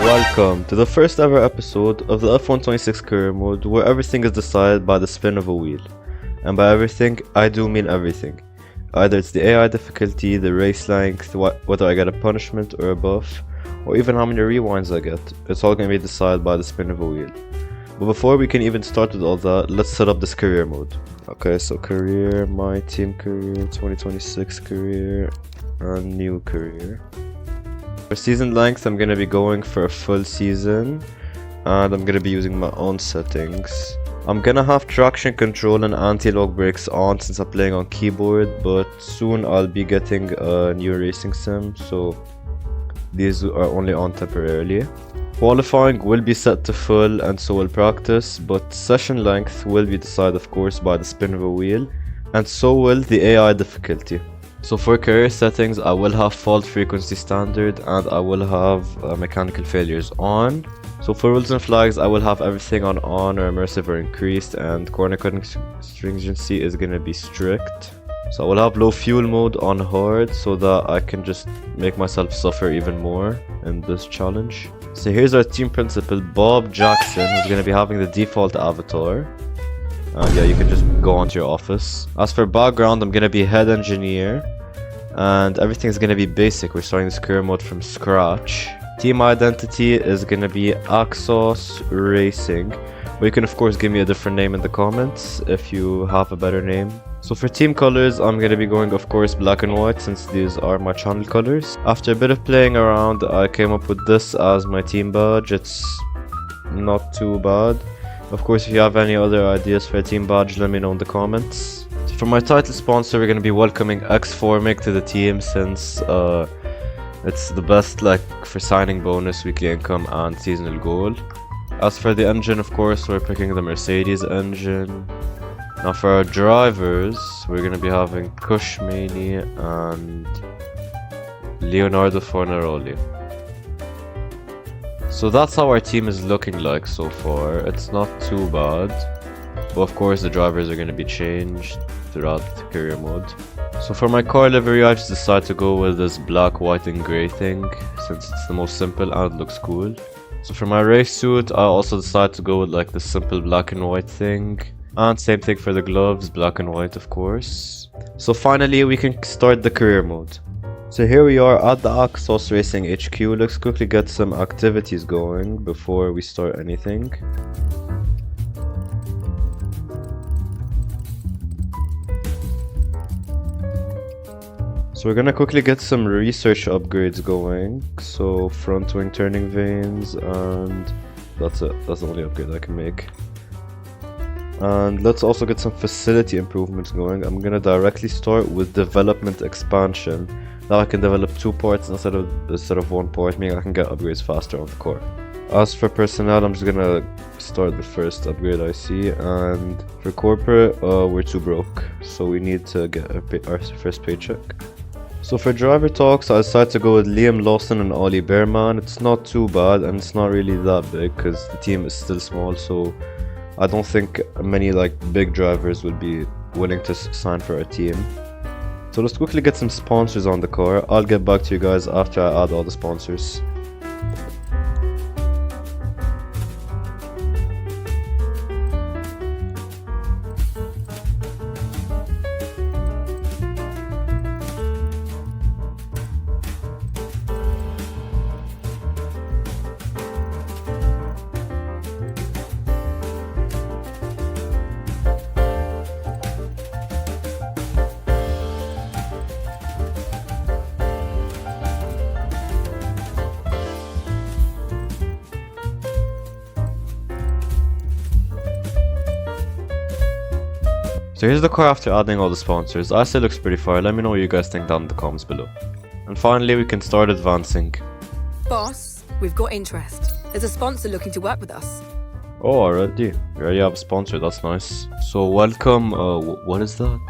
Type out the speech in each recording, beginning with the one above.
Welcome to the first ever episode of the F126 career mode, where everything is decided by the spin of a wheel. And by everything, I do mean everything. Either it's the AI difficulty, the race length, whether I get a punishment or a buff, or even how many rewinds I get. It's all going to be decided by the spin of a wheel. But before we can even start with all that, let's set up this career mode. Okay, so career, my team career, 2026 career, and new career. For season length, I'm going to be going for a full season, and I'm going to be using my own settings. I'm going to have traction control and anti-lock brakes on since I'm playing on keyboard, but soon I'll be getting a new racing sim, so these are only on temporarily. Qualifying will be set to full and so will practice, but session length will be decided of course by the spin of a wheel, and so will the AI difficulty. So for career settings, I will have fault frequency standard and I will have mechanical failures on. So for rules and flags, I will have everything on or immersive or increased, and corner cutting stringency is going to be strict. So I will have low fuel mode on hard so that I can just make myself suffer even more in this challenge. So here's our team principal, Bob Jackson, who's going to be having the default avatar. And yeah, you can just go onto your office. As for background, I'm going to be head engineer. And everything's going to be basic. We're starting this career mode from scratch. Team identity is going to be Axos Racing. But you can of course give me a different name in the comments if you have a better name. So for team colors, I'm going to be going of course black and white since these are my channel colors. After a bit of playing around, I came up with this as my team badge. It's not too bad. Of course, if you have any other ideas for a team badge, let me know in the comments. So for my title sponsor, we're going to be welcoming X4Mic to the team since it's the best for signing bonus, weekly income and seasonal goal. As for the engine, of course, we're picking the Mercedes engine. Now for our drivers, we're going to be having Kushmani and Leonardo Fornaroli. So that's how our team is looking like so far. It's not too bad, but of course the drivers are going to be changed throughout the career mode. So for my car livery, I just decided to go with this black, white and grey thing since it's the most simple and it looks cool. So for my race suit, I also decided to go with the simple black and white thing, and same thing for the gloves, black and white of course. So finally we can start the career mode. So here we are at the Axos Racing HQ. Let's quickly get some activities going before we start anything. So we're gonna quickly get some research upgrades going. So front wing turning vanes, and that's it. That's the only upgrade I can make. And let's also get some facility improvements going. I'm gonna directly start with development expansion. Now I can develop 2 parts instead of 1 part, meaning I can get upgrades faster on the core. As for personnel, I'm just gonna start the first upgrade I see, and for corporate, we're too broke, so we need to get our first paycheck. So for driver talks, I decided to go with Liam Lawson and Ollie Bearman. It's not too bad, and it's not really that big because the team is still small, so I don't think many big drivers would be willing to sign for our team. So let's quickly get some sponsors on the car. I'll get back to you guys after I add all the sponsors. So here's the car after adding all the sponsors. I say it looks pretty fire. Let me know what you guys think down in the comments below. And finally, we can start advancing. Boss, we've got interest. There's a sponsor looking to work with us. Oh, already? You already have a sponsor, that's nice. So welcome, what is that?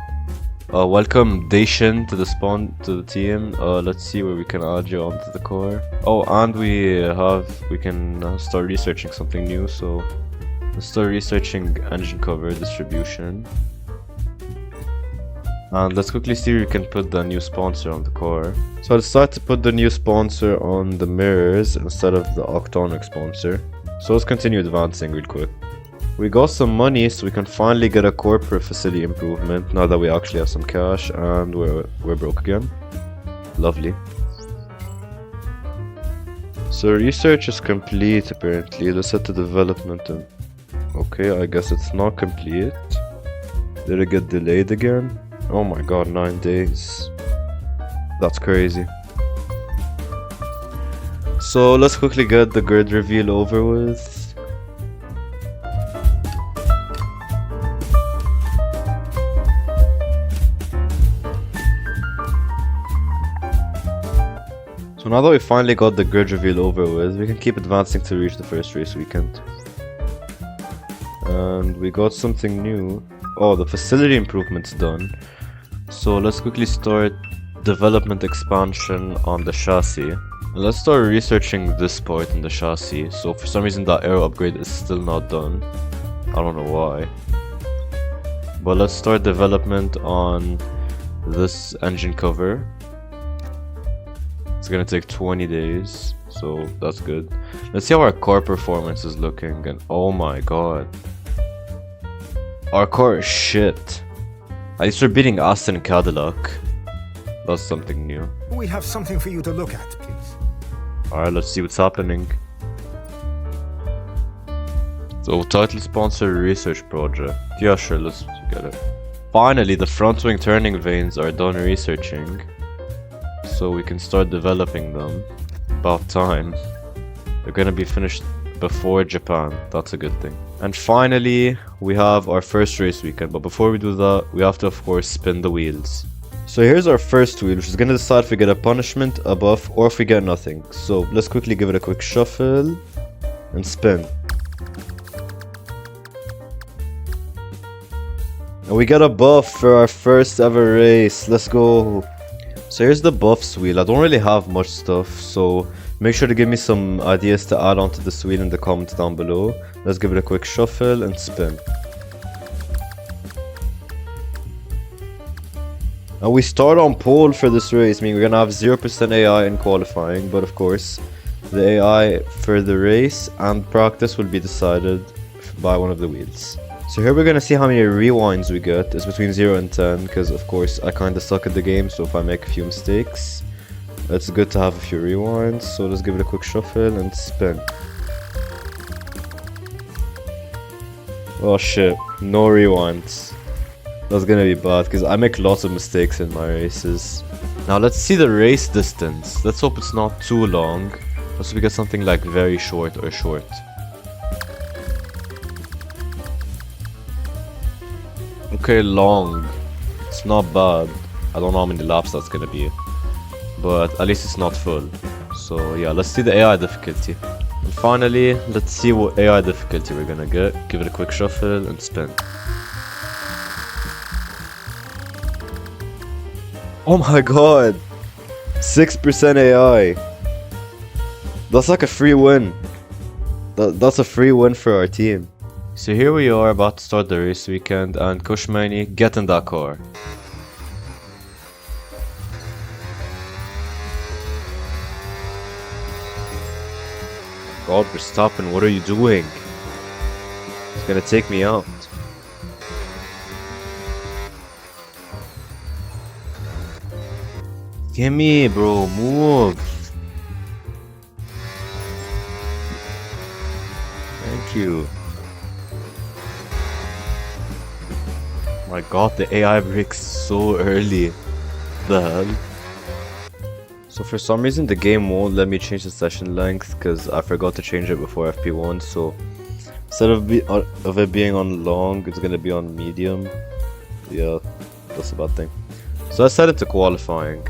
Welcome Dacian to the team. Let's see where we can add you onto the car. Oh, and we can start researching something new, so let's start researching engine cover distribution. And let's quickly see if we can put the new sponsor on the car. So I decided to put the new sponsor on the mirrors instead of the octonic sponsor. So let's continue advancing real quick. We got some money, so we can finally get a corporate facility improvement now that we actually have some cash and we're broke again. Lovely. So research is complete apparently. Let's set the development in. Okay, I guess it's not complete. Did it get delayed again? Oh my god, 9 days. That's crazy. So let's quickly get the grid reveal over with. So now that we finally got the grid reveal over with, we can keep advancing to reach the first race weekend. And we got something new. Oh, the facility improvement's done. So let's quickly start development expansion on the chassis. And let's start researching this part in the chassis. So for some reason that aero upgrade is still not done. I don't know why. But let's start development on this engine cover. It's gonna take 20 days, so that's good. Let's see how our car performance is looking, and oh my god. Our car is shit. At least we're beating Aston and Cadillac. That's something new. We have something for you to look at, please. Alright, let's see what's happening. So, title sponsor research project. Yeah, sure, let's get it. Finally, the front wing turning vanes are done researching. So we can start developing them. About time. They're gonna be finished before Japan. That's a good thing. And finally, we have our first race weekend. But before we do that, we have to of course spin the wheels. So here's our first wheel, which is gonna decide if we get a punishment, a buff, or if we get nothing. So let's quickly give it a quick shuffle and spin. And we get a buff for our first ever race. Let's go. So here's the buffs wheel. I don't really have much stuff, so make sure to give me some ideas to add onto this wheel in the comments down below. Let's give it a quick shuffle and spin. And we start on pole for this race, meaning we're gonna have 0% AI in qualifying, but of course the AI for the race and practice will be decided by one of the wheels. So here we're gonna see how many rewinds we get. It's between 0 and 10, because of course I kinda suck at the game, so if I make a few mistakes, it's good to have a few rewinds. So let's give it a quick shuffle and spin. Oh shit, no rewinds. That's gonna be bad, because I make lots of mistakes in my races. Now let's see the race distance. Let's hope it's not too long. Let's hope we get something like very short or short. Okay, long. It's not bad. I don't know how many laps that's gonna be, but at least it's not full. So yeah, let's see the AI difficulty. And finally, let's see what AI difficulty we're gonna get. Give it a quick shuffle and spin. Oh my god! 6% AI! That's like a free win. That's a free win for our team. So here we are about to start the race weekend, and Kushmani, get in that car. God, Verstappen, what are you doing? He's gonna take me out. Gimme, bro, move. Thank you. My god, the AI breaks so early. The hell? So for some reason the game won't let me change the session length, because I forgot to change it before FP1, so instead of it being on long, it's gonna be on medium. Yeah, that's a bad thing. So I set it to qualifying.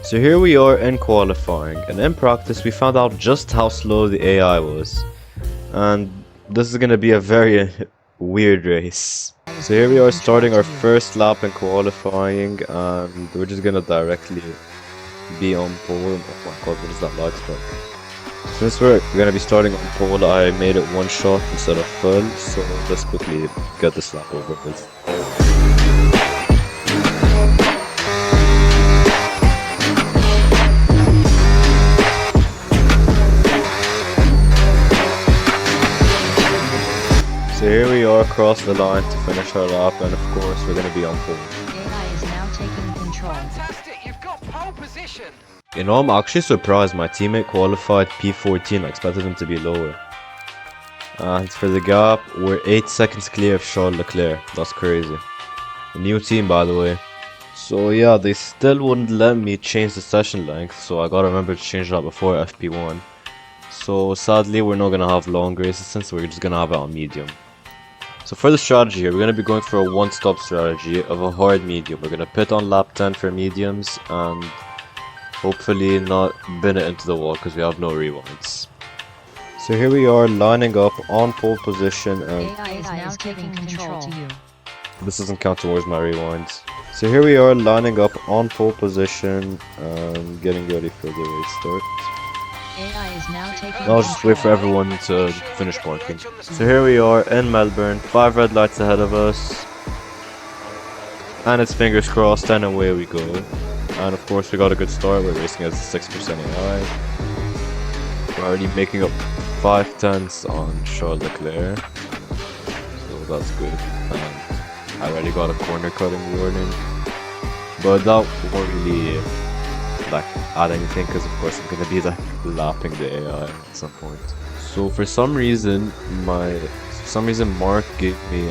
So here we are in qualifying, and in practice we found out just how slow the AI was. And this is gonna be a very weird race. So here we are starting our first lap in qualifying, and we're just gonna directly be on pole. Oh my god, what is that lag spike? Since we're gonna be starting on pole, I made it one shot instead of full, so let's quickly get this lap over with. So here we are across the line to finish our lap, and of course we're gonna be on pole. AI is now taking control. Fantastic, you've got pole position. You know, I'm actually surprised my teammate qualified P14, I expected him to be lower. And for the gap, we're 8 seconds clear of Charles Leclerc. That's crazy. A new team, by the way. So yeah, they still wouldn't let me change the session length, so I gotta remember to change that before FP1. So sadly, we're not gonna have long races since we're just gonna have it on medium. So for the strategy here, we're gonna be going for a one-stop strategy of a hard medium. We're gonna pit on lap 10 for mediums and hopefully not bin it into the wall because we have no rewinds. So here we are lining up on pole position, and AI is now taking control to you. this doesn't count towards my rewinds. So here we are lining up on pole position and getting ready for the race start. AI is now taking I'll just wait for control. everyone to finish parking. So here we are in Melbourne, 5 red lights ahead of us. And it's fingers crossed, and away we go. And of course we got a good start, we're racing as a 6% AI. We're already making up 5 tenths on Charles Leclerc. So that's good. And I already got a corner cutting warning. But that won't really like add anything because of course I'm gonna be like lapping the AI at some point. So for some reason Mark gave me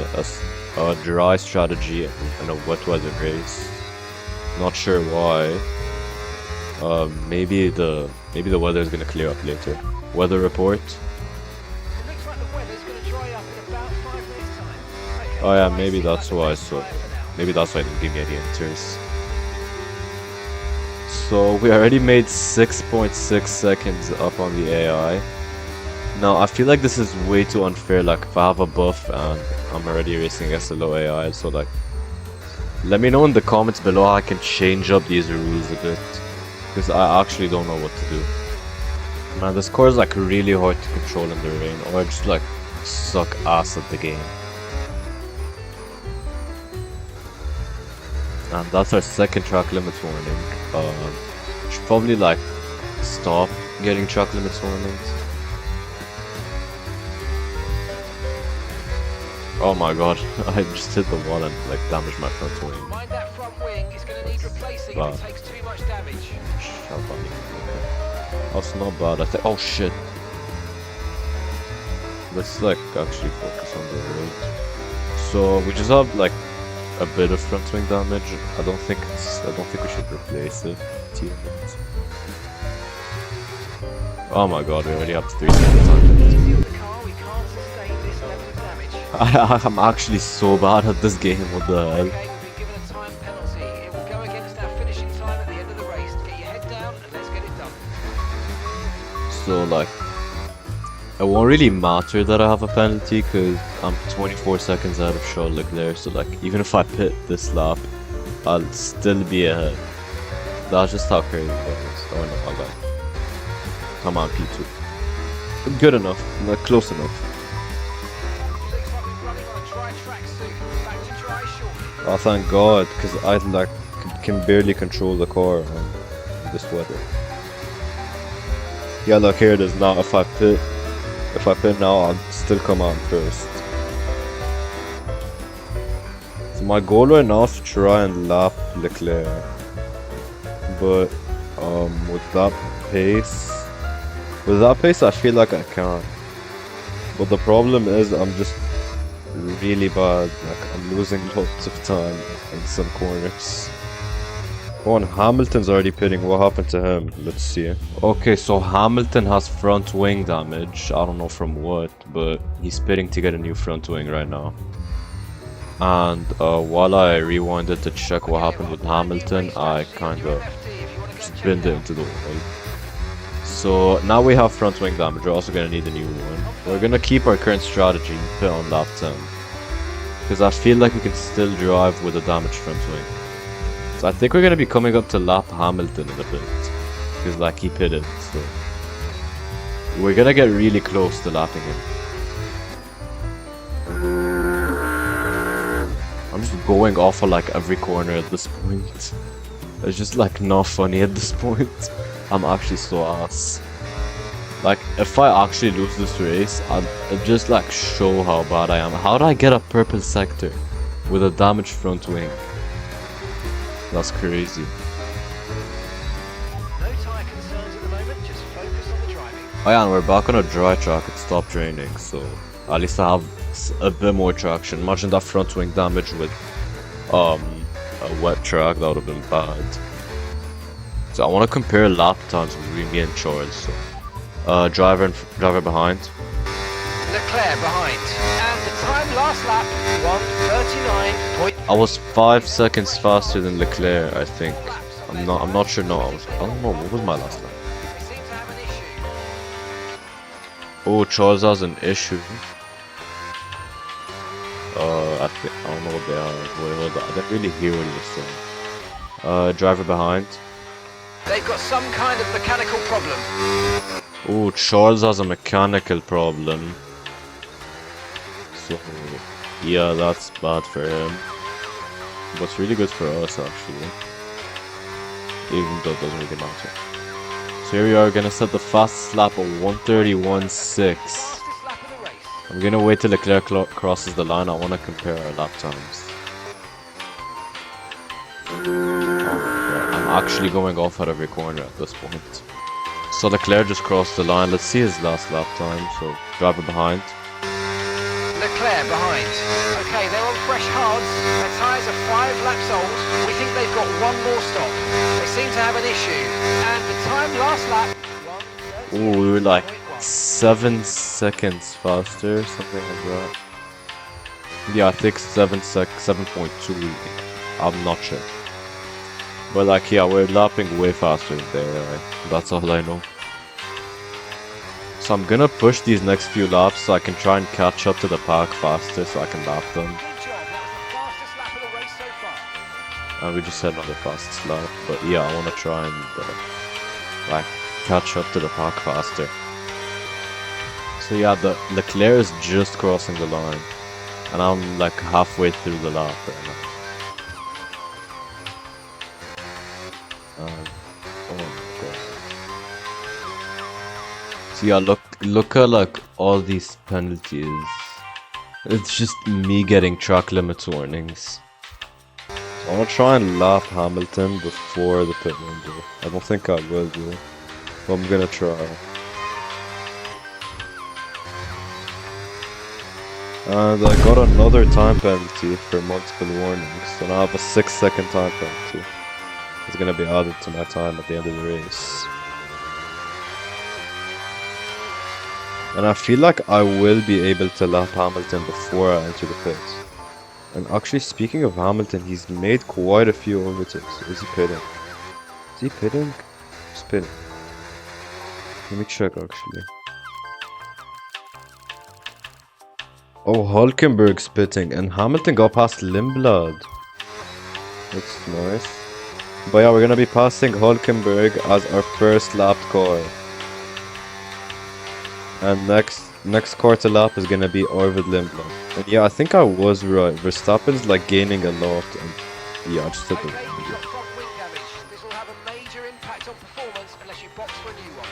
a dry strategy in a wet weather race. Not sure why. Maybe the weather is gonna clear up later. Weather report. It looks like the weather's going to dry up in about 5 minutes' time. Okay, Oh yeah, I maybe see that's like why. the So weather for now. maybe that's why I didn't give me any enters. So we already made 6.6 seconds up on the AI. Now I feel like this is way too unfair. Like if I have a buff and I'm already racing against a low AI, so like let me know in the comments below how I can change up these rules a bit, because I actually don't know what to do. Man, this car is like really hard to control in the rain, or just like suck ass at the game. And that's our second track limits warning. Should probably like stop getting track limits warnings. Oh my god, I just hit the wall and like damaged my front wing. Mind that front wing is going to need replacing Wow. if it takes too much damage. Shut up. That's not bad, I think. Oh shit. Let's like actually focus on the road. So we just have like a bit of front wing damage. I don't think we should replace it. Oh my god, we already have 3 seconds on it. Easy on the car, we can't sustain this level of damage. I'm actually so bad at this game, what the hell? Okay, we've been given a time penalty. It will go against our finishing time at the end of the race. Get your head down and let's get it done. So like, it won't really matter that I have a penalty because I'm 24 seconds out of Charles Leclerc, so like even if I pit this lap, I'll still be ahead. That's just how crazy that is. Oh no, I got it. Come on, P2. Good enough, like close enough. Looks like we're running on a dry track soon. Back to dry shortly. Oh thank god, because I like can barely control the car on this weather. Yeah, look here it is now. If I pit now, I'll still come out first. So my goal right now is to try and lap Leclerc, but with that pace, I feel like I can't. But the problem is, I'm just really bad. Like I'm losing lots of time in some corners. Oh, and Hamilton's already pitting. What happened to him? Let's see. Okay, so Hamilton has front wing damage. I don't know from what, but he's pitting to get a new front wing right now. And while I rewinded to check what happened with Hamilton, I kinda just binned it into the wall. So now we have front wing damage. We're also gonna need a new one. We're gonna keep our current strategy and pit on lap 10, because I feel like we can still drive with a damaged front wing. So I think we're gonna be coming up to lap Hamilton in a bit. Because like he pitted, so we're gonna get really close to lapping him. I'm just going off of like every corner at this point. It's just like not funny at this point. I'm actually so ass. Like if I actually lose this race, I'll just like show how bad I am. How do I get a purple sector with a damaged front wing? That's crazy. No tyre concerns at the moment, just focus on the driving. Oh yeah, and we're back on a dry track. It stopped raining, so at least I have a bit more traction. Imagine that front wing damage with a wet track. That would have been bad. So I want to compare lap times between me and Charles. So, driver behind. Leclerc behind. And the time last lap, 1:39. I was 5 seconds faster than Leclerc, I think. I'm not sure. No, I don't know. What was my last lap? They seem to have an issue. Oh, Charles has an issue. I don't know what they are. Wait, hold on. I didn't really hear what he was saying. Driver behind. They've got some kind of mechanical problem. Oh, Charles has a mechanical problem. So, yeah, that's bad for him. But it's really good for us, actually. Even though it doesn't really matter. So here we are, gonna set the fastest lap of 1:31.6. Fastest lap of the race. I'm gonna wait till Leclerc crosses the line. I wanna compare our lap times. I'm actually going off at every corner at this point. So Leclerc just crossed the line. Let's see his last lap time. So driver behind. Leclerc behind. Okay, they're on fresh hards. Their tyres are 5 laps old. We think they've got one more stop. They seem to have an issue. And the time last lap, Oh, we were like 7 seconds faster, something like that. Yeah, I think 7.2. I'm not sure. But like, yeah, we're lapping way faster than they are. That's all I know. So I'm gonna push these next few laps so I can try and catch up to the pack faster so I can lap them. good job. That was the fastest lap of the race so far. And we just had another fastest lap. But yeah, I wanna try and like catch up to the pack faster. So yeah, the Leclerc is just crossing the line. And I'm like halfway through the lap right now. Oh my god. So yeah, look at like all these penalties. It's just me getting track limits warnings. So I wanna try and lap Hamilton before the pit window. I don't think I will do, but I'm gonna try. And I got another time penalty for multiple warnings, so now I have a 6-second time penalty. It's gonna be added to my time at the end of the race. And I feel like I will be able to lap Hamilton before I enter the pit. And actually, speaking of Hamilton, he's made quite a few overtakes. Is he pitting? Is he pitting? He's pitting. Let me check actually. Oh, Hulkenberg's pitting, and Hamilton got past Lindblad. That's nice. But yeah, we're gonna be passing Hulkenberg as our first lapped car. And next car to lap is gonna be Arvid Lindblad. And yeah, I think I was right. Verstappen's like gaining a lot, and yeah, I just took Okay, it. you've got front wing damage. This will have a major impact on performance unless you box for a new one.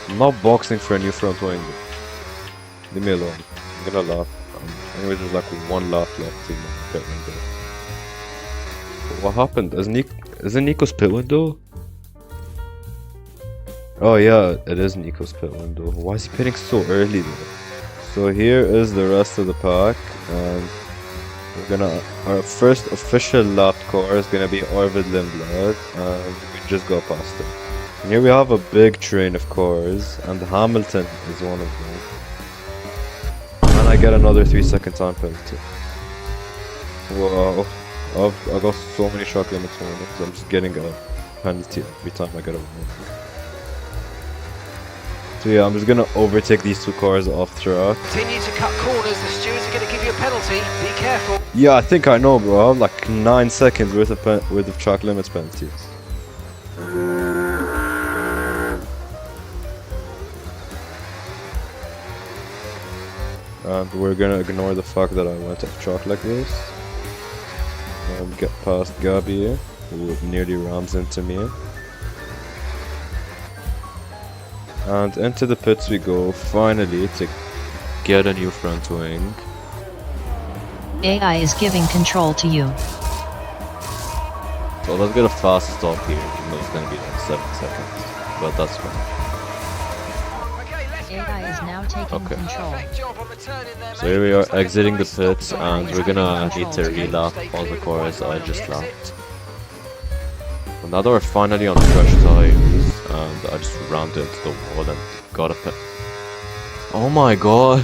I'm not boxing for a new front wing. Leave me alone. I'm gonna lap. Anyway, there's like one lap left in the pit window. But what happened? Isn't Nico's pit window? Oh yeah, it is Nico's pit window. Why is he pitting so early though? So here is the rest of the pack, and our first official lap car is gonna be Arvid Lindblad, and we just got past him. And here we have a big train of cars, and Hamilton is one of them. And I get another 3-second time penalty. Wow, I got so many track limits warnings. I'm just getting a penalty every time I get a warning. So yeah, I'm just gonna overtake these two cars off track. Continue to cut corners. The stewards are going to give you a penalty. Be careful. Yeah, I think I know, bro. I have like 9 seconds worth of track limits penalties. And we're gonna ignore the fact that I went off track like this. And get past Gabby, who nearly rams into me. And into the pits we go, finally, to get a new front wing. AI is giving control to you. So let's get a fast stop here, even though it's gonna be like 7 seconds. But that's fine. Okay, let's go AI is now taking Okay. control. Perfect job on the turn in there, So here we mate. are exiting the pits, Stop and the we're gonna line. need to relap Stay all the clear of cars white I line on just the exit. lapped. And now that we're finally on fresh tires, and I just rammed into the wall and got a pit. Oh my god,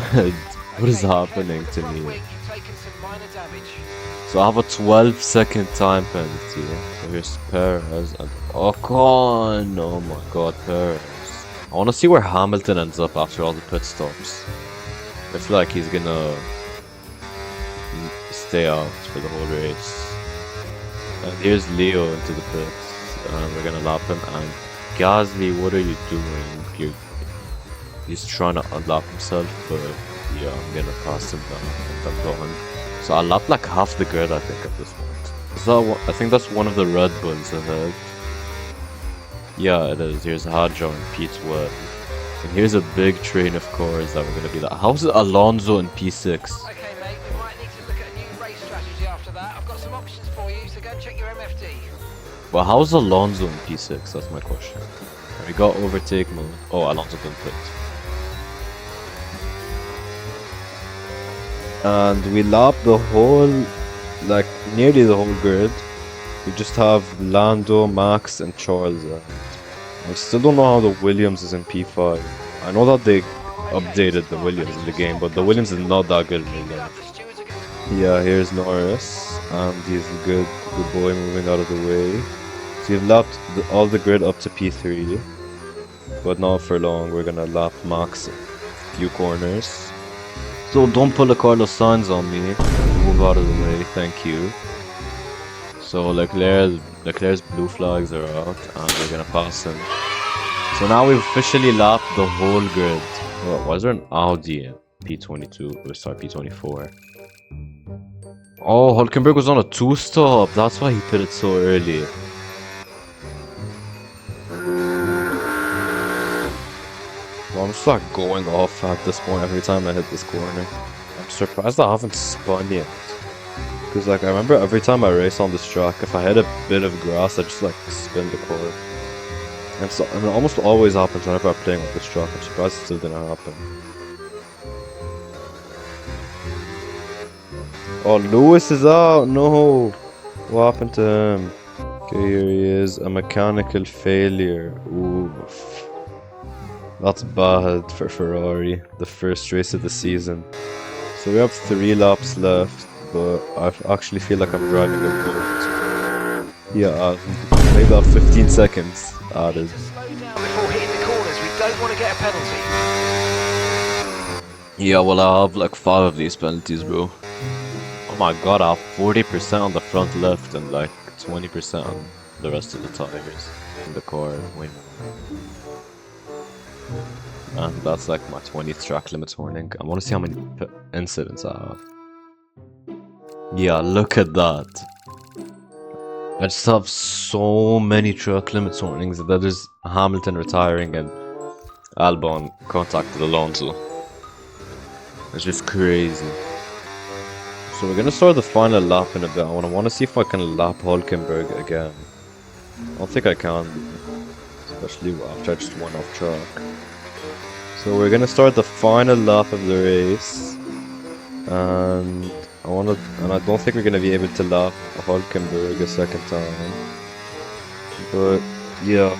what is happening to me? You've taken some minor damage. So I have a 12-second time penalty. So here's Perez and Ocon. Oh my god, Perez. I want to see where Hamilton ends up after all the pit stops. I feel like he's gonna stay out for the whole race. And here's Leo into the pits, and we're gonna lap him. And Gasly, what are you doing? He's trying to unlap himself, but yeah, I'm gonna pass him down and I'm going. So I lapped like half the grid, I think, at this point. Is that one? I think that's one of the Red Bulls ahead. Yeah, it is. Here's Hadjar in P12. And here's a big train of cars that we're gonna be like. How's Alonso in P6? Okay, mate, we might need to look at a new race strategy after that. I've got some options for you, so go and check your MFD. Well, how's Alonso in P6? That's my question. And we got overtake mode. Oh, Alonso didn't pit. And we lapped the whole, like, nearly the whole grid. We just have Lando, Max, and Charles. And I still don't know how the Williams is in P5. I know that they updated the Williams in the game, but the Williams is not that good in the game. Yeah, here's Norris, and he's a good boy moving out of the way. So you've lapped all the grid up to P3, but not for long. We're gonna lap Max a few corners. So don't pull a Carlos Sainz on me. Move out of the way, thank you. So Leclerc's blue flags are out, and we're gonna pass him. So now we've officially lapped the whole grid. Oh, why is there an Audi in P22? Or sorry, P24. Oh, Hulkenberg was on a 2-stop. That's why he pitted so early. Well, I'm just like going off at this point every time I hit this corner. I'm surprised I haven't spun yet. Because like I remember every time I race on this track, if I hit a bit of grass, I just like spin the car. And so, it almost always happens whenever I'm playing with this track. I'm surprised it still didn't happen. Oh, Lewis is out! No! What happened to him? Okay, here he is. A mechanical failure. Oof. That's bad for Ferrari. The first race of the season. So we have 3 laps left, but I actually feel like I'm driving a boat. Yeah, maybe about 15 seconds added. Slow down before hitting the corners. We don't want to get a penalty. Yeah, well I have like 5 of these penalties, bro. Oh my god, I have 40% on the front left and like 20% on the rest of the tires in the car. Way more. And that's like my 20th track limits warning. I want to see how many incidents I have. Yeah, look at that. I just have so many track limits warnings that there's Hamilton retiring and Albon contacted Alonso. It's just crazy. So we're gonna start the final lap in a bit. I want to see if I can lap Hulkenberg again. I don't think I can, especially after I just went off track. So we're gonna start the final lap of the race, and I don't think we're gonna be able to lap Hulkenberg a second time. But yeah,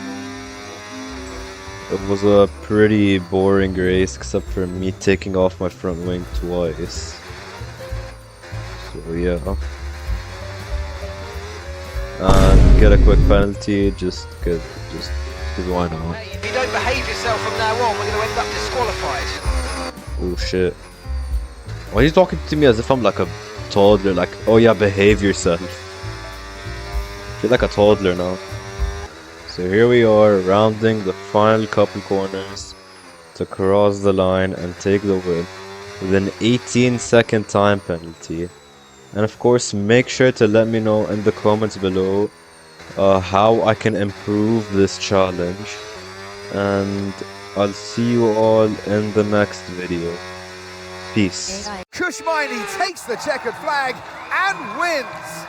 it was a pretty boring race except for me taking off my front wing twice. So yeah, and get a quick penalty just Because why not? Hey, if you don't behave yourself from now on, we're going to end up disqualified. Oh shit. Why are you talking to me as if I'm like a toddler? Like, oh yeah, behave yourself. I feel like a toddler now. So here we are, rounding the final couple corners to cross the line and take the win with an 18-second time penalty. And of course, make sure to let me know in the comments below how I can improve this challenge. And I'll see you all in the next video. Peace. Kushmaini takes the checkered flag and wins.